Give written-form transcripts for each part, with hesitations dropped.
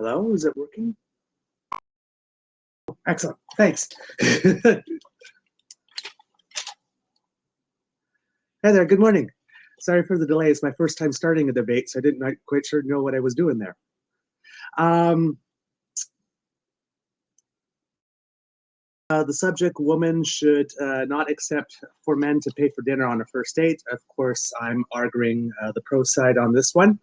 Hello, is it working? Excellent, thanks. Hey there, good morning. Sorry for the delay. It's my first time starting a debate, so I didn't quite sure know what I was doing there. The subject, women should not accept for men to pay for dinner on a first date. Of course, I'm arguing the pro side on this one.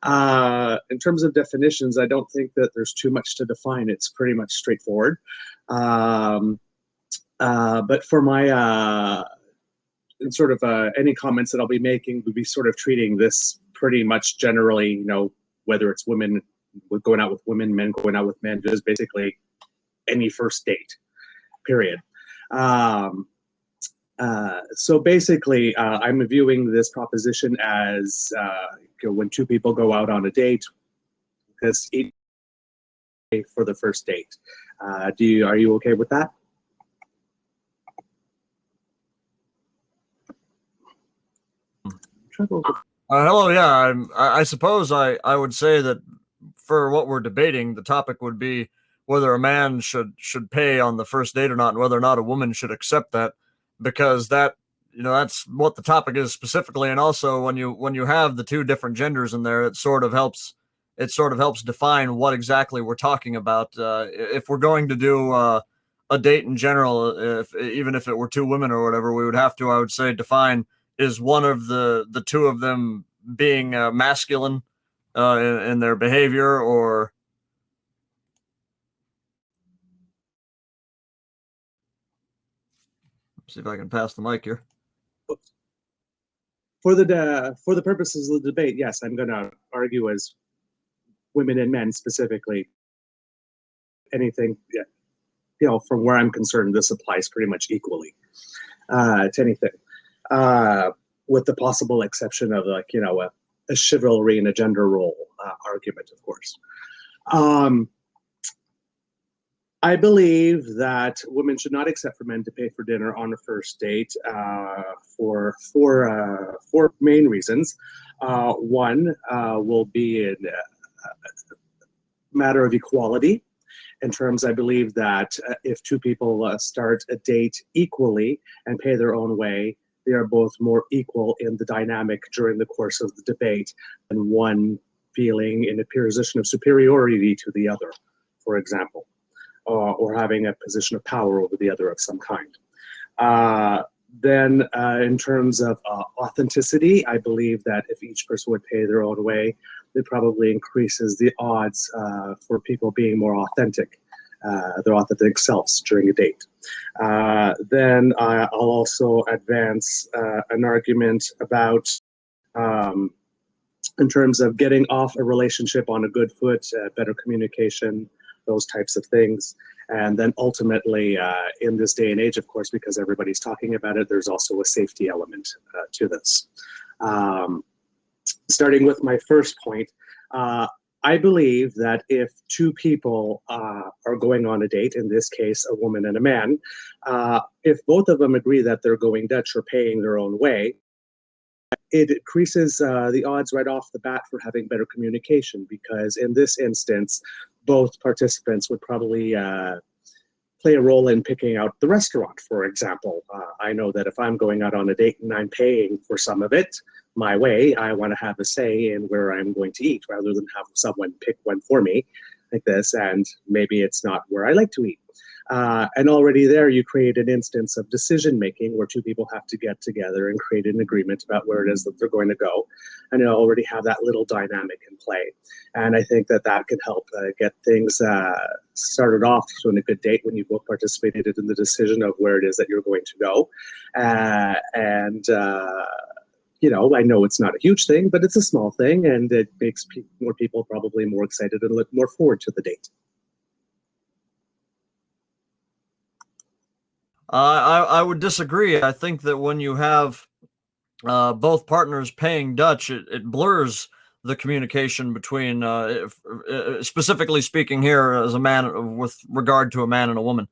In terms of definitions, I don't think that there's too much to define. It's pretty much straightforward. But for my in sort of any comments that I'll be making, we'll be sort of treating this pretty much generally, you know, whether it's women going out with women, men going out with men, just basically any first date, period. So basically, I'm viewing this proposition as when two people go out on a date, because each for the first date. Are you okay with that? Hello, yeah, I suppose I would say that for what we're debating, the topic would be whether a man should pay on the first date or not, and whether or not a woman should accept that, because that, you know, that's what the topic is specifically. And also when you have the two different genders in there, it sort of helps define what exactly we're talking about. If we're going to do a date in general, even if it were two women or whatever, we would have to, I would say, define, is one of the two of them being masculine in their behavior, or see if I can pass the mic here. For the purposes of the debate, yes, I'm going to argue as women and men specifically. Anything, you know, from where I'm concerned, this applies pretty much equally to anything, with the possible exception of, like, you know, a chivalry and a gender role argument, of course. I believe that women should not accept for men to pay for dinner on a first date for four main reasons. One will be a matter of equality. In terms, I believe that if two people start a date equally and pay their own way, they are both more equal in the dynamic during the course of the debate, and one feeling in a position of superiority to the other, for example. Or having a position of power over the other of some kind. Then in terms of authenticity, I believe that if each person would pay their own way, it probably increases the odds for people being more authentic, their authentic selves during a date. Then I'll also advance an argument about in terms of getting off a relationship on a good foot, better communication, those types of things. And then ultimately, in this day and age, of course, because everybody's talking about it, there's also a safety element to this. Starting with my first point, I believe that if two people are going on a date, in this case, a woman and a man, if both of them agree that they're going Dutch or paying their own way, it increases the odds right off the bat for having better communication, because in this instance, both participants would probably play a role in picking out the restaurant, for example. I know that if I'm going out on a date and I'm paying for some of it my way, I want to have a say in where I'm going to eat, rather than have someone pick one for me like this, and maybe it's not where I like to eat. And already there, you create an instance of decision making where two people have to get together and create an agreement about where it is that they're going to go, and you already have that little dynamic in play. And I think that that can help get things started off on a good date when you both participated in the decision of where it is that you're going to go. You know, I know it's not a huge thing, but it's a small thing, and it makes more people probably more excited and look more forward to the date. I would disagree. I think that when you have both partners paying Dutch, it blurs the communication between, specifically speaking here as a man, with regard to a man and a woman.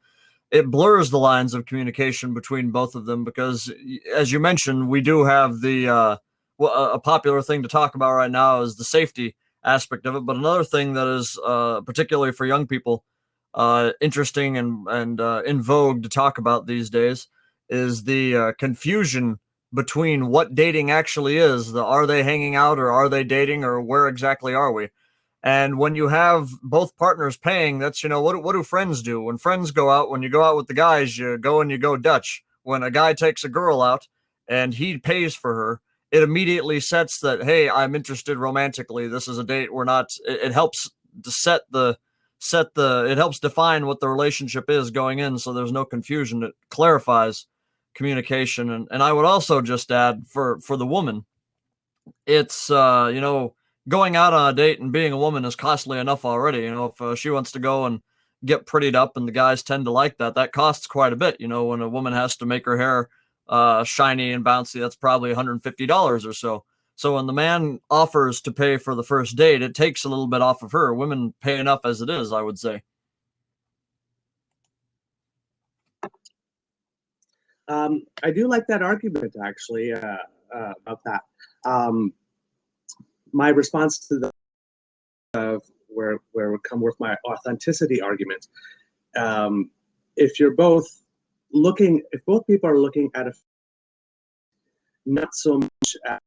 It blurs the lines of communication between both of them, because, as you mentioned, we do have the a popular thing to talk about right now is the safety aspect of it. But another thing that is particularly for young people interesting and in vogue to talk about these days is the confusion between what dating actually is. Are they hanging out or are they dating, or where exactly are we? And when you have both partners paying, that's, what do friends do? When friends go out, when you go out with the guys, you go Dutch. When a guy takes a girl out and he pays for her, it immediately sets that, hey, I'm interested romantically. This is a date. We're not, it helps to it helps define what the relationship is going in. So there's no confusion. It clarifies communication. And I would also just add for the woman, it's going out on a date and being a woman is costly enough already. If she wants to go and get prettied up, and the guys tend to like that costs quite a bit. When a woman has to make her hair shiny and bouncy, that's probably $150 or so. So when the man offers to pay for the first date, it takes a little bit off of her. Women pay enough as it is, I would say. I do like that argument, actually, about that. My response to the where would come with my authenticity argument. If both people are looking at not so much at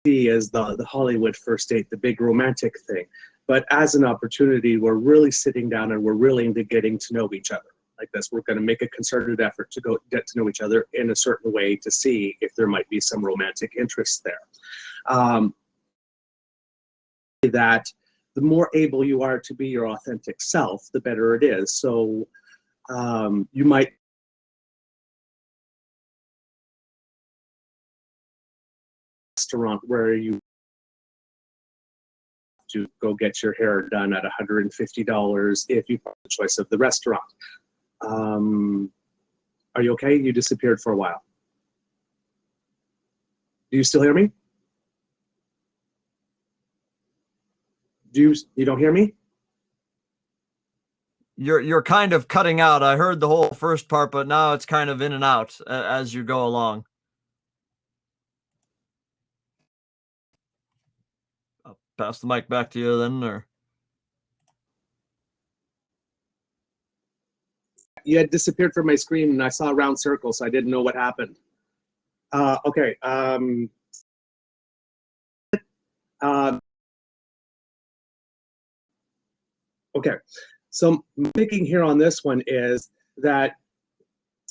as the Hollywood first date, the big romantic thing, but as an opportunity, we're really sitting down and we're really into getting to know each other like this. We're going to make a concerted effort to go get to know each other in a certain way to see if there might be some romantic interest there. That the more able you are to be your authentic self, the better it is. So you might restaurant where you to go get your hair done at $150 if you have the choice of the restaurant. Are you okay? You disappeared for a while. Do you still hear me? You don't hear me? You're kind of cutting out. I heard the whole first part, but now it's kind of in and out as you go along. I'll pass the mic back to you then, or you had disappeared from my screen and I saw a round circle, so I didn't know what happened. Okay. Okay. So my thinking here on this one is that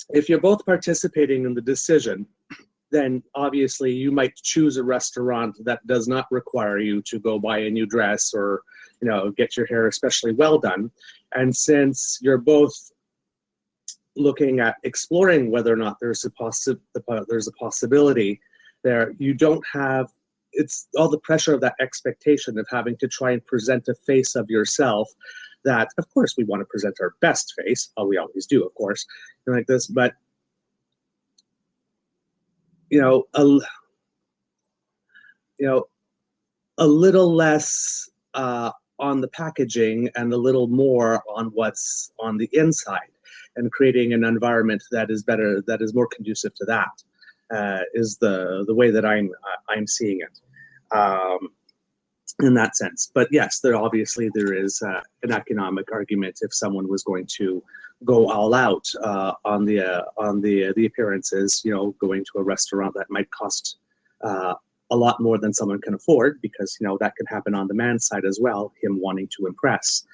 if you're both participating in the decision, then obviously you might choose a restaurant that does not require you to go buy a new dress or, get your hair especially well done. And since you're both looking at exploring whether or not there's a possibility there, you don't have it's all the pressure of that expectation of having to try and present a face of yourself that, of course, we want to present our best face. We always do, of course, like this, but a little less on the packaging and a little more on what's on the inside, and creating an environment that is better, that is more conducive to that, is the way that I'm seeing it in that sense. But yes, there is an economic argument if someone was going to go all out on the appearances, going to a restaurant that might cost a lot more than someone can afford, because that can happen on the man's side as well, him wanting to impress.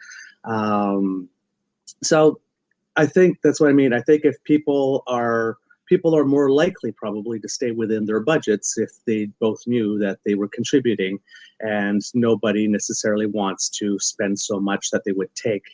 So I think that's what I mean. I think if people are more likely probably to stay within their budgets if they both knew that they were contributing, and nobody necessarily wants to spend so much that they would take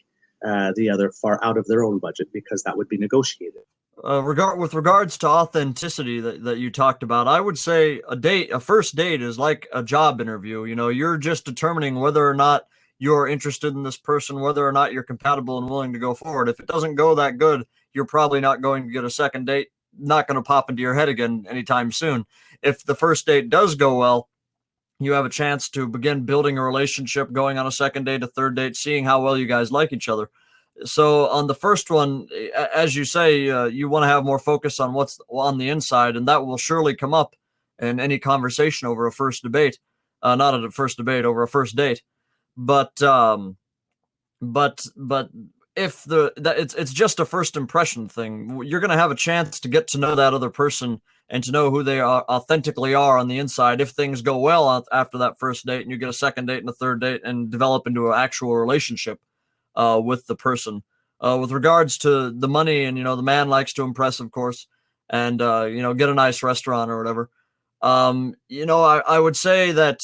the other far out of their own budget, because that would be negotiated. With regards to authenticity that you talked about, I would say a first date is like a job interview. You're just determining whether or not you're interested in this person, whether or not you're compatible and willing to go forward. If it doesn't go that good, you're probably not going to get a second date, not going to pop into your head again anytime soon. If the first date does go well, you have a chance to begin building a relationship, going on a second date, a third date, seeing how well you guys like each other. So on the first one, as you say, you want to have more focus on what's on the inside, and that will surely come up in any conversation over a first debate, not at a first debate, over a first date. But but if it's just a first impression thing, you're going to have a chance to get to know that other person and to know who they are authentically are on the inside. If things go well after that first date and you get a second date and a third date and develop into an actual relationship with the person. With regards to the money, and the man likes to impress, of course, and get a nice restaurant or whatever. I would say that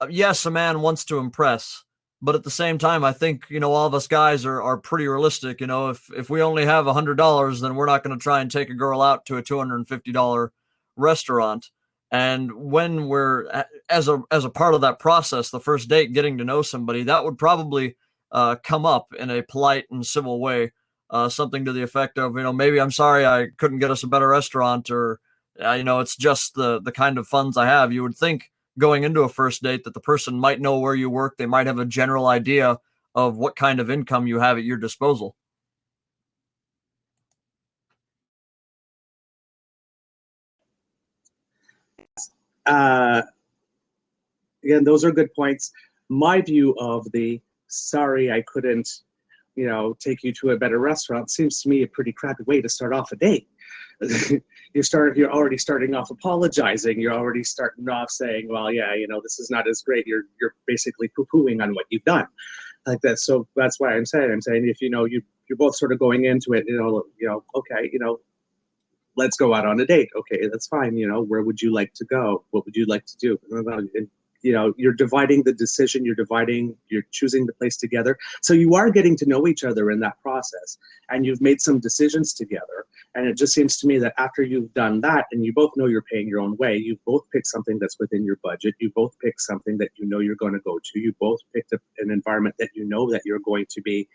yes, a man wants to impress, but at the same time, I think all of us guys are pretty realistic. If we only have $100, then we're not going to try and take a girl out to a $250 restaurant. And when we're as a part of that process, the first date, getting to know somebody, that would probably come up in a polite and civil way, something to the effect of, maybe I'm sorry I couldn't get us a better restaurant, or it's just the kind of funds I have. You would think going into a first date that the person might know where you work. They might have a general idea of what kind of income you have at your disposal. Again, those are good points. My view of the sorry I couldn't, take you to a better restaurant seems to me a pretty crappy way to start off a date. You're already starting off apologizing. You're already starting off saying, well, yeah, this is not as great. You're basically poo-pooing on what you've done like that. So that's why I'm saying if you're both sort of going into it, okay, let's go out on a date. Okay, that's fine. Where would you like to go? What would you like to do? And, you're dividing the decision. You're choosing the place together. So you are getting to know each other in that process, and you've made some decisions together. And it just seems to me that after you've done that, and you both know you're paying your own way, you both pick something that's within your budget. You both pick something that you're going to go to. You both picked up an environment that that you're going to be,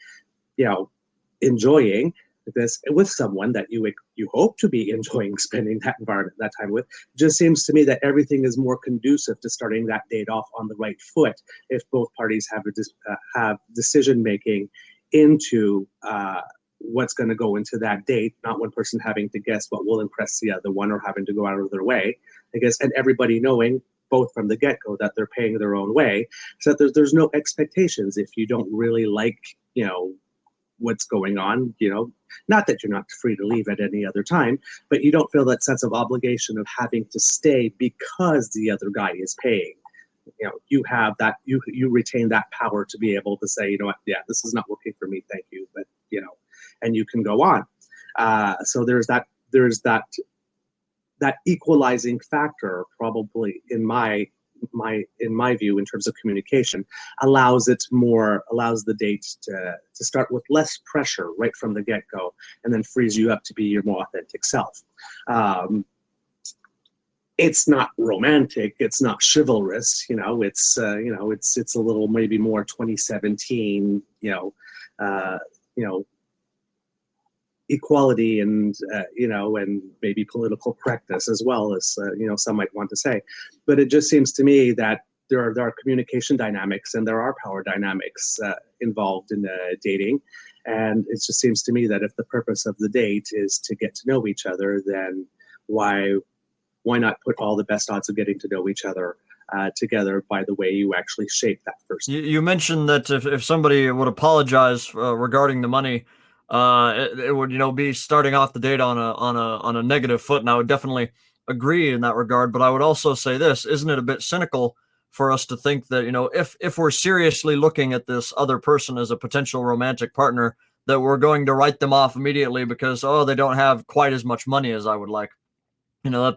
enjoying this with someone that you hope to be enjoying spending that environment, that time with. It just seems to me that everything is more conducive to starting that date off on the right foot if both parties have decision making into what's going to go into that date, not one person having to guess what will impress the other one or having to go out of their way, I guess, and everybody knowing both from the get-go that they're paying their own way, so that there's no expectations if you don't really like what's going on. Not that you're not free to leave at any other time, but you don't feel that sense of obligation of having to stay because the other guy is paying. You have that, you retain that power to be able to say, what, yeah, this is not working for me, thank you, but and you can go on. So there's that equalizing factor, probably in my view, in terms of communication, allows the date to start with less pressure right from the get-go, and then frees you up to be your more authentic self. It's not romantic, it's not chivalrous, it's it's a little maybe more 2017, equality and and maybe political correctness as well, as some might want to say. But it just seems to me that there are communication dynamics and there are power dynamics involved in dating, and it just seems to me that if the purpose of the date is to get to know each other, then why not put all the best odds of getting to know each other together by the way you actually shape that first. You mentioned that if somebody would apologize regarding the money, it would be starting off the date on a negative foot, and I would definitely agree in that regard. But I would also say this: isn't it a bit cynical for us to think that if we're seriously looking at this other person as a potential romantic partner, that we're going to write them off immediately because they don't have quite as much money as I would like? That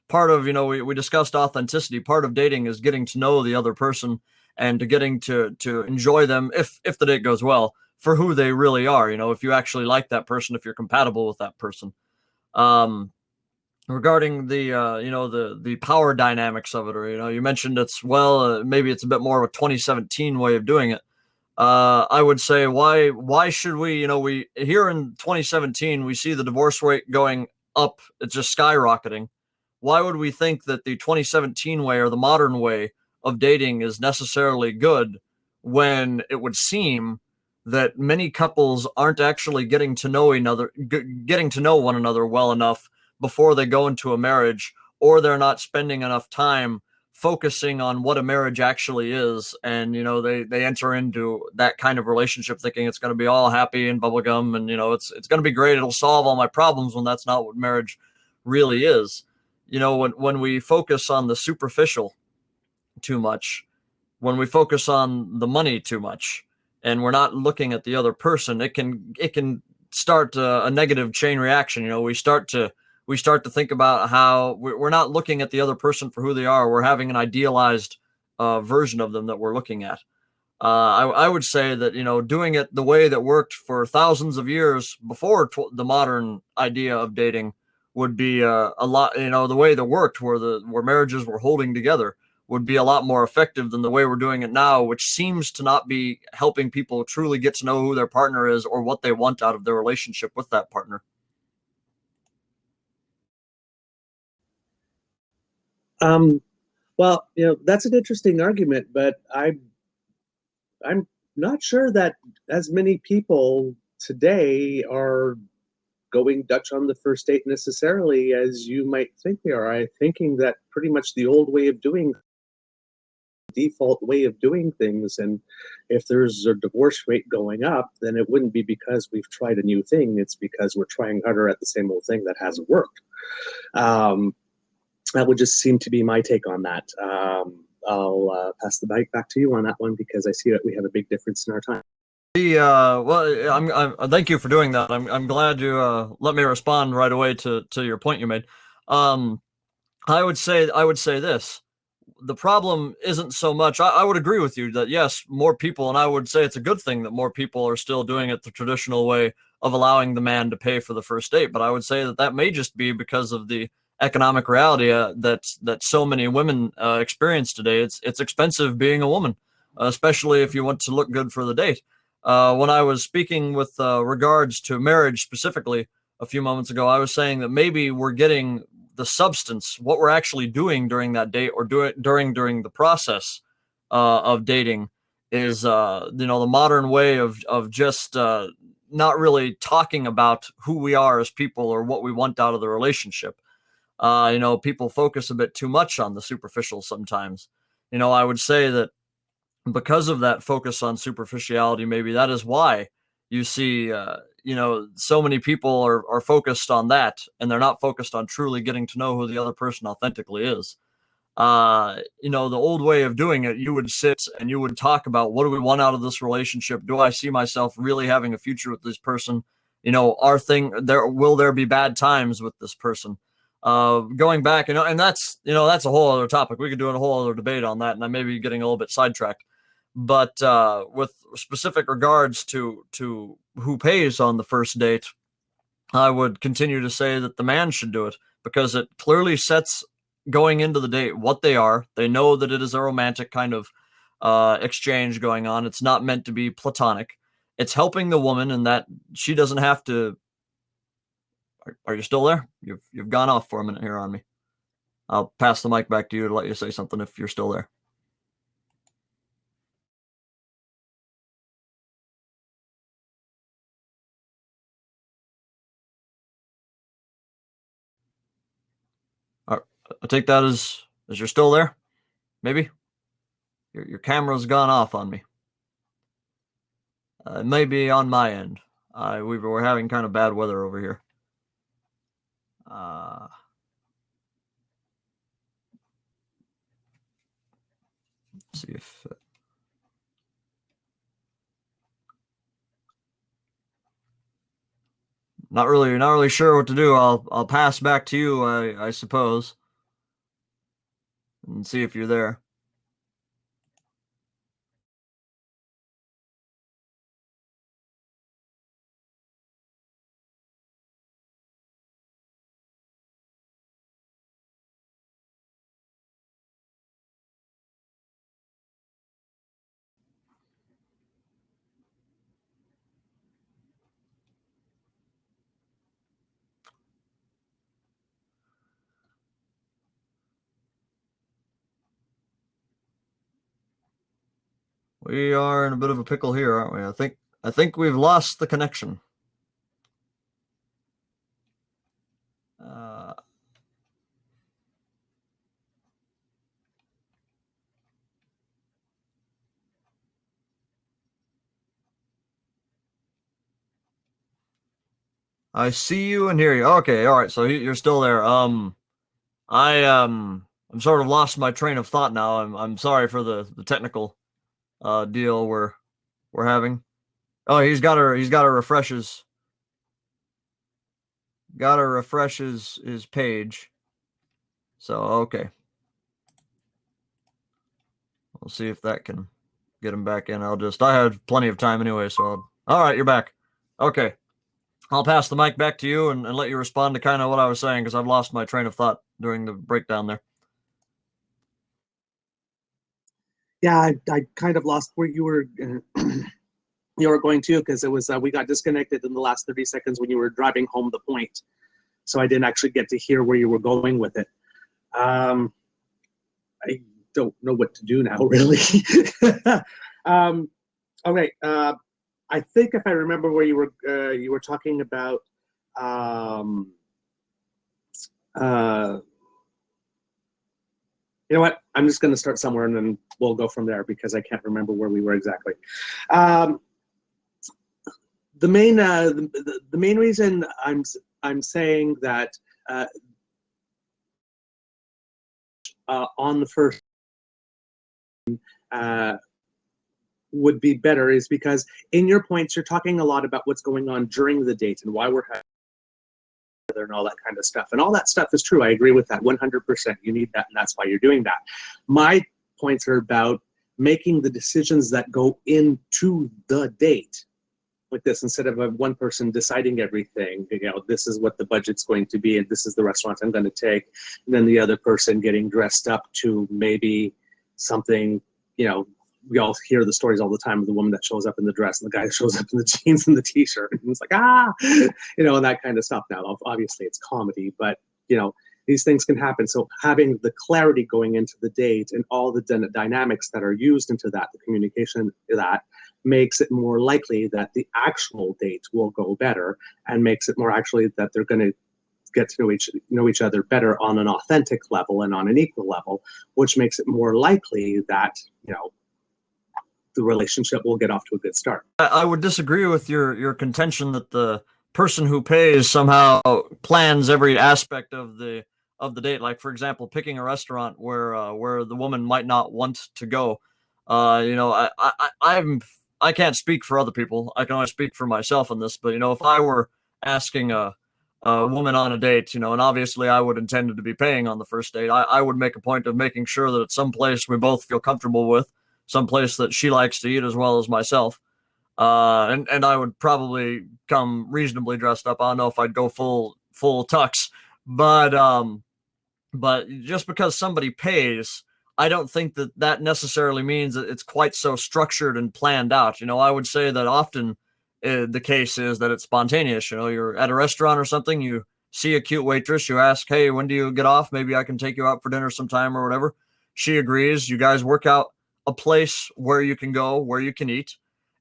part of we discussed authenticity. Part of dating is getting to know the other person and to getting to enjoy them, if the date goes well, for who they really are. If you actually like that person, if you're compatible with that person. Regarding the the power dynamics of it, or you mentioned maybe it's a bit more of a 2017 way of doing it. I would say why should we we here in 2017 we see the divorce rate going up, it's just skyrocketing. Why would we think that the 2017 way or the modern way of dating is necessarily good when it would seem that many couples aren't actually getting to know one another well enough before they go into a marriage, or they're not spending enough time focusing on what a marriage actually is. And, they enter into that kind of relationship thinking it's going to be all happy and bubblegum, and, it's going to be great. It'll solve all my problems, when that's not what marriage really is. When we focus on the superficial too much, when we focus on the money too much, and we're not looking at the other person, it can start a negative chain reaction. We start to think about how we're not looking at the other person for who they are. We're having an idealized version of them that we're looking at. I would say that, doing it the way that worked for thousands of years before the modern idea of dating would be a lot. The way that worked, where marriages were holding together, would be a lot more effective than the way we're doing it now, which seems to not be helping people truly get to know who their partner is or what they want out of their relationship with that partner. Um, well, that's an interesting argument, but I'm not sure that as many people today are going Dutch on the first date necessarily as you might think they are. I'm thinking that pretty much the old way of doing default way of doing things, and if there's a divorce rate going up, then it wouldn't be because we've tried a new thing. It's because we're trying harder at the same old thing that hasn't worked. Um, that would just seem to be my take on that. I'll pass the mic back to you on that one because I see that we have a big difference in our time. Well, thank you for doing that. I'm glad you let me respond right away to your point you made. Um, I would say this. The problem isn't so much. I would agree with you that yes, more people, and I would say it's a good thing that more people are still doing it the traditional way of allowing the man to pay for the first date. But I would say that may just be because of the economic reality that so many women experience today. It's expensive being a woman, especially if you want to look good for the date. When I was speaking with regards to marriage specifically a few moments ago, I was saying that maybe we're getting the substance, what we're actually doing during that date, or during the process of dating, is the modern way of just not really talking about who we are as people or what we want out of the relationship. People focus a bit too much on the superficial sometimes. I would say that because of that focus on superficiality, maybe that is why you see, so many people are focused on that, and they're not focused on truly getting to know who the other person authentically is. The old way of doing it, you would sit and you would talk about, what do we want out of this relationship? Do I see myself really having a future with this person? Will there be bad times with this person? Going back, and that's a whole other topic. We could do a whole other debate on that, and I may be getting a little bit sidetracked. But with specific regards to who pays on the first date, I would continue to say that the man should do it, because it clearly sets, going into the date, what they are. They know that it is a romantic kind of exchange going on. It's not meant to be platonic. It's helping the woman, and that she doesn't have to. Are you still there? You've gone off for a minute here on me. I'll pass the mic back to you to let you say something if you're still there. All right, I take that as you're still there. Maybe your camera's gone off on me. It may be on my end. We're having kind of bad weather over here. Let's see if. Not really sure what to do. I'll pass back to you, I suppose, and see if you're there. We are in a bit of a pickle here, aren't we? I think we've lost the connection. I see you and hear you. Okay, all right. So you're still there. I'm sort of lost my train of thought now. I'm sorry for the technical deal we're having. Oh, he's got to refresh his page. So okay, we'll see if that can get him back in. I had plenty of time anyway, so all right, you're back. Okay. I'll pass the mic back to you and let you respond to kind of what I was saying because I've lost my train of thought during the breakdown there. Yeah, I kind of lost where you were you were going to, because it was we got disconnected in the last 30 seconds when you were driving home the point, so I didn't actually get to hear where you were going with it. I don't know what to do now, really. Okay, I think if I remember where you were talking about you know what? I'm just going to start somewhere and then we'll go from there because I can't remember where we were exactly. The main reason I'm saying that on the first would be better is because in your points you're talking a lot about what's going on during the date and why we're having and all that kind of stuff. And all that stuff is true. I agree with that 100%. You need that, and that's why you're doing that. My points are about making the decisions that go into the date like this, instead of one person deciding everything. You know, this is what the budget's going to be, and this is the restaurant I'm going to take. And then the other person getting dressed up to maybe something, you know, we all hear the stories all the time of the woman that shows up in the dress and the guy that shows up in the jeans and the t-shirt. And it's like, you know, and that kind of stuff. Now, obviously it's comedy, but, you know, these things can happen. So having the clarity going into the date and all the dynamics that are used into that, the communication that makes it more likely that the actual date will go better, and makes it more actually that they're going to get to know each other better on an authentic level and on an equal level, which makes it more likely that, you know, the relationship will get off to a good start. I would disagree with your contention that the person who pays somehow plans every aspect of the date. Like, for example, picking a restaurant where the woman might not want to go. You know, I can't speak for other people. I can only speak for myself on this. But you know, if I were asking a woman on a date, you know, and obviously I would intend to be paying on the first date, I would make a point of making sure that it's some place we both feel comfortable with, some place that she likes to eat as well as myself. And I would probably come reasonably dressed up. I don't know if I'd go full tux, but just because somebody pays, I don't think that necessarily means that it's quite so structured and planned out. You know, I would say that often the case is that it's spontaneous. You know, you're at a restaurant or something, you see a cute waitress, you ask, hey, when do you get off? Maybe I can take you out for dinner sometime or whatever. She agrees. You guys work out a place where you can go, where you can eat.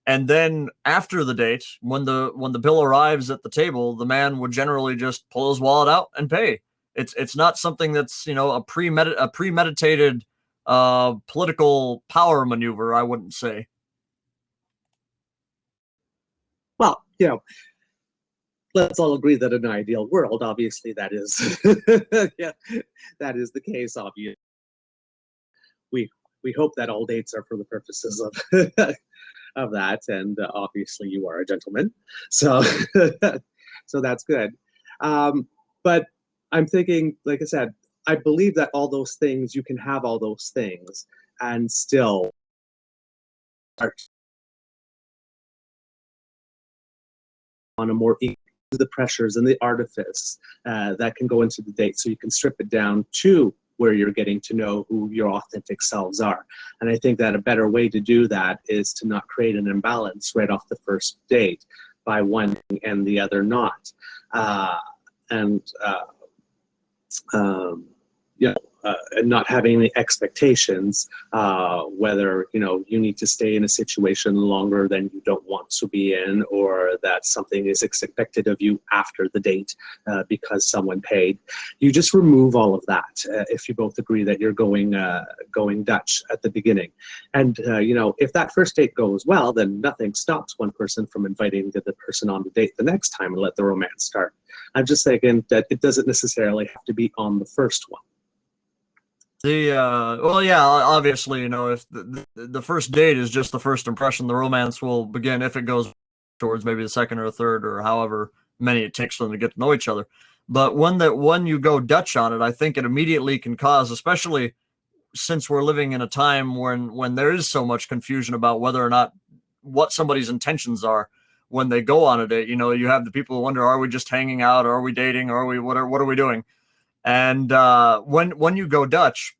And then after the date, when the bill arrives at the table, the man would generally just pull his wallet out and pay. It's not something that's, you know, a premeditated political power maneuver, I wouldn't say. Well, you know, let's all agree that in an ideal world, obviously that is yeah, that is the case. Obviously, we hope that all dates are for the purposes of of that, and obviously you are a gentleman, so so that's good. But I'm thinking, like I said, I believe that all those things, you can have all those things and still start on a more equal the pressures and the artifice that can go into the date, so you can strip it down to where you're getting to know who your authentic selves are. And I think that a better way to do that is to not create an imbalance right off the first date by one and the other not. And you know, and not having any expectations, whether, you need to stay in a situation longer than you don't want to be in, or that something is expected of you after the date because someone paid. You just remove all of that if you both agree that you're going Dutch at the beginning. And, if that first date goes well, then nothing stops one person from inviting the other person on the date the next time and let the romance start. I'm just thinking that it doesn't necessarily have to be on the first one. Well, yeah, obviously, if the first date is just the first impression, the romance will begin if it goes towards maybe the second or third or however many it takes for them to get to know each other. But when you go Dutch on it, I think it immediately can cause, especially since we're living in a time when there is so much confusion about whether or not what somebody's intentions are when they go on a date. You have the people who wonder, are we just hanging out? Are we dating? Are we, what are we doing? And when you go Dutch,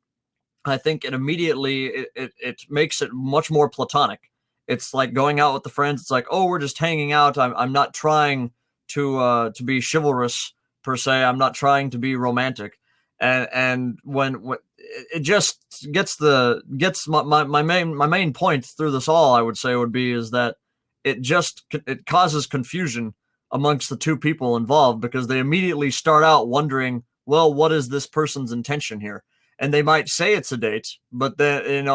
I think it immediately it makes it much more platonic. It's like going out with the friends. It's like, oh, we're just hanging out. I'm not trying to be chivalrous per se. I'm not trying to be romantic. And when it just gets my main point through this all, I would say, would be is that it causes confusion amongst the two people involved, because they immediately start out wondering, well, what is this person's intention here? And they might say it's a date, but then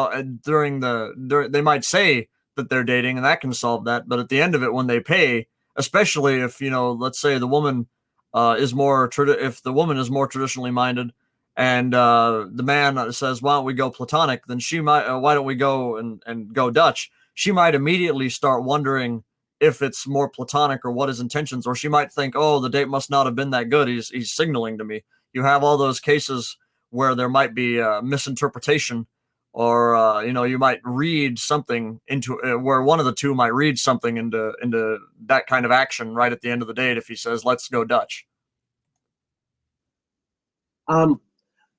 they might say that they're dating, and that can solve that. But at the end of it, when they pay, especially if let's say the woman if the woman is more traditionally minded, and the man says, "Why don't we go platonic?" Then she might, "Why don't we go and go Dutch?" She might immediately start wondering if it's more platonic or what his intentions, or she might think, "Oh, the date must not have been that good. He's signaling to me." You have all those cases where there might be misinterpretation, or you might read something into where one of the two might read something into that kind of action right at the end of the date if he says, "Let's go Dutch."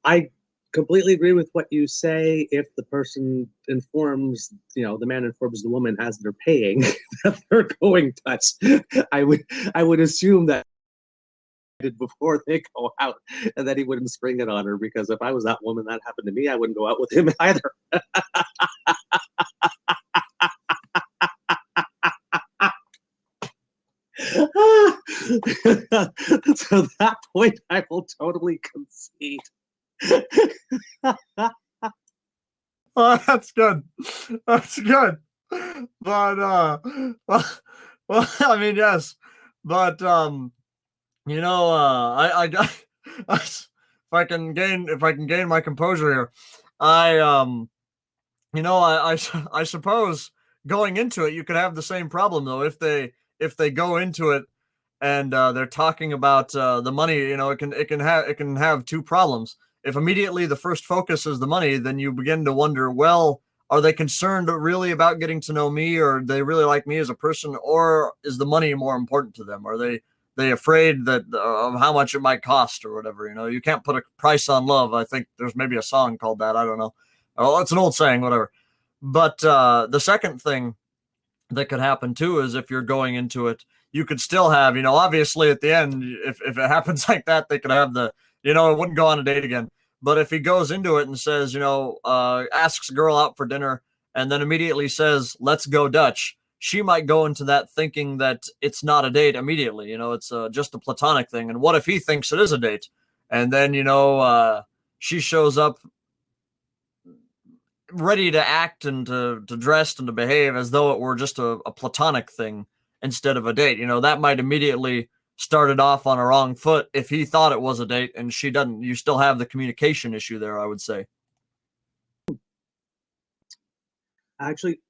I completely agree with what you say. If the person informs, the man informs the woman as they're paying that they're going Dutch, I would assume that before they go out, and that he wouldn't spring it on her, because if I was that woman, that happened to me, I wouldn't go out with him either. So that point I will totally concede. Oh, that's good. That's good. But well, I mean, yes, but I got if I can gain my composure here, I I suppose going into it, you could have the same problem though if they go into it and they're talking about the money. It can have two problems. If immediately the first focus is the money, then you begin to wonder, well, are they concerned really about getting to know me, or do they really like me as a person, or is the money more important to them? Are they afraid that of how much it might cost or whatever? You can't put a price on love. I think there's maybe a song called that. I don't know. Oh, it's an old saying, whatever. But the second thing that could happen too is if you're going into it, you could still have, obviously at the end, if it happens like that, they could have it wouldn't go on a date again. But if he goes into it and says, asks a girl out for dinner and then immediately says, "Let's go Dutch," she might go into that thinking that it's not a date immediately. It's just a platonic thing. And what if he thinks it is a date? And then, she shows up ready to act and to dress and to behave as though it were just a platonic thing instead of a date. That might immediately start it off on a wrong foot if he thought it was a date and she doesn't. You still have the communication issue there, I would say. Actually,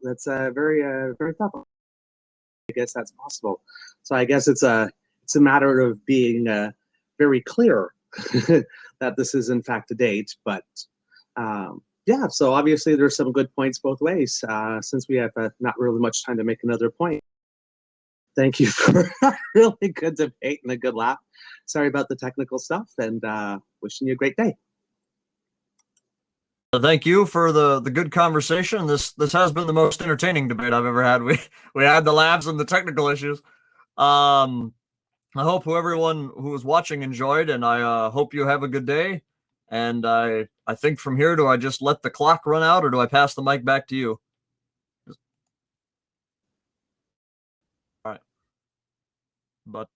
that's very very tough. I guess that's possible. So I guess it's a matter of being very clear that this is in fact a date. But yeah, so obviously there's some good points both ways. Since we have not really much time to make another point, thank you for a really good debate and a good laugh. Sorry about the technical stuff, and wishing you a great day. Thank you for the good conversation. This has been the most entertaining debate I've ever had. We had the laughs and the technical issues. I hope everyone who was watching enjoyed, and I hope you have a good day. And I think from here, do I just let the clock run out, or do I pass the mic back to you? All right. But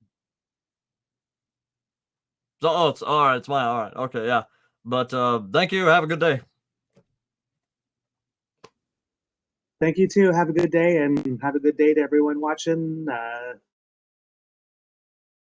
so, oh, it's all right. It's mine. All right. Okay. Yeah. But thank you. Have a good day. Thank you too. Have a good day, and have a good day to everyone watching.